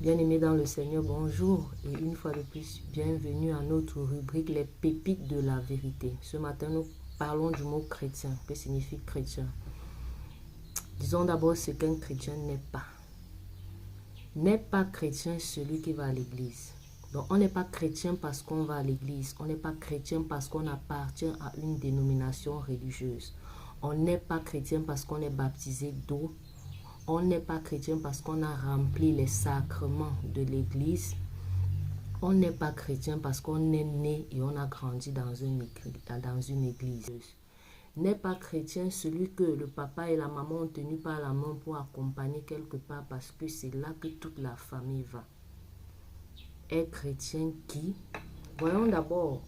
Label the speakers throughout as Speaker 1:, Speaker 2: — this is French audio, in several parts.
Speaker 1: Bien-aimés dans le Seigneur, bonjour et une fois de plus, bienvenue à notre rubrique Les pépites de la vérité. Ce matin, nous parlons du mot chrétien. Que signifie chrétien? Disons d'abord ce qu'un chrétien n'est pas. N'est pas chrétien celui qui va à l'église. Donc, on n'est pas chrétien parce qu'on va à l'église. On n'est pas chrétien parce qu'on appartient à une dénomination religieuse. On n'est pas chrétien parce qu'on est baptisé d'eau. On n'est pas chrétien parce qu'on a rempli les sacrements de l'église. On n'est pas chrétien parce qu'on est né et on a grandi dans une église. N'est pas chrétien celui que le papa et la maman ont tenu par la main pour accompagner quelque part parce que c'est là que toute la famille va. Est chrétien qui? Voyons d'abord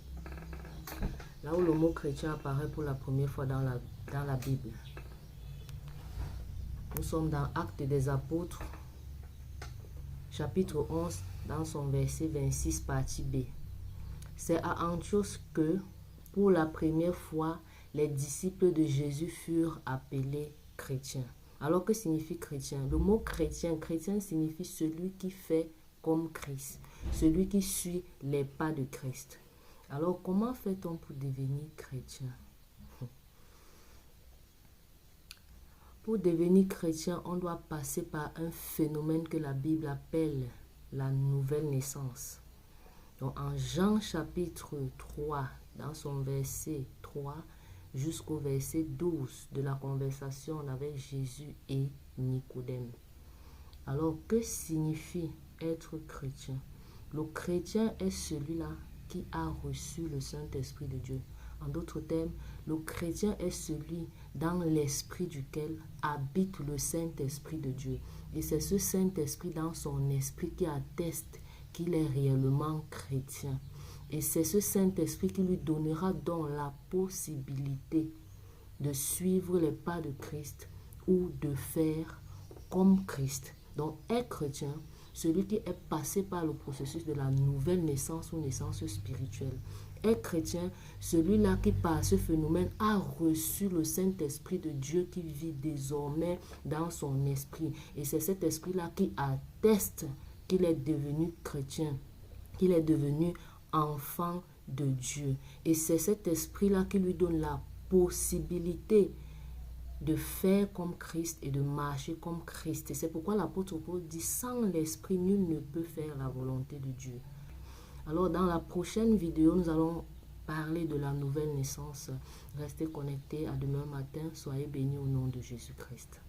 Speaker 1: là où le mot chrétien apparaît pour la première fois dans la Bible. Nous sommes dans Actes des Apôtres, chapitre 11, dans son verset 26, partie B. C'est à Antioche que, pour la première fois, les disciples de Jésus furent appelés chrétiens. Alors, que signifie chrétien? Le mot chrétien signifie celui qui fait comme Christ, celui qui suit les pas de Christ. Alors, comment fait-on pour devenir chrétien? Pour devenir chrétien, on doit passer par un phénomène que la Bible appelle la nouvelle naissance. Donc en Jean chapitre 3, dans son verset 3 jusqu'au verset 12 de la conversation avec Jésus et Nicodème. Alors, que signifie être chrétien? Le chrétien est celui-là qui a reçu le Saint-Esprit de Dieu. En d'autres termes, le chrétien est celui dans l'esprit duquel habite le Saint-Esprit de Dieu. Et c'est ce Saint-Esprit dans son esprit qui atteste qu'il est réellement chrétien. Et c'est ce Saint-Esprit qui lui donnera donc la possibilité de suivre les pas de Christ ou de faire comme Christ. Donc, être chrétien, celui qui est passé par le processus de la nouvelle naissance ou naissance spirituelle. Est chrétien, celui-là qui par ce phénomène a reçu le Saint-Esprit de Dieu qui vit désormais dans son esprit. Et c'est cet esprit-là qui atteste qu'il est devenu chrétien, qu'il est devenu enfant de Dieu. Et c'est cet esprit-là qui lui donne la possibilité de faire comme Christ et de marcher comme Christ. Et c'est pourquoi l'apôtre Paul dit, sans l'esprit, nul ne peut faire la volonté de Dieu. Alors, dans la prochaine vidéo, nous allons parler de la nouvelle naissance. Restez connectés. À demain matin. Soyez bénis au nom de Jésus-Christ.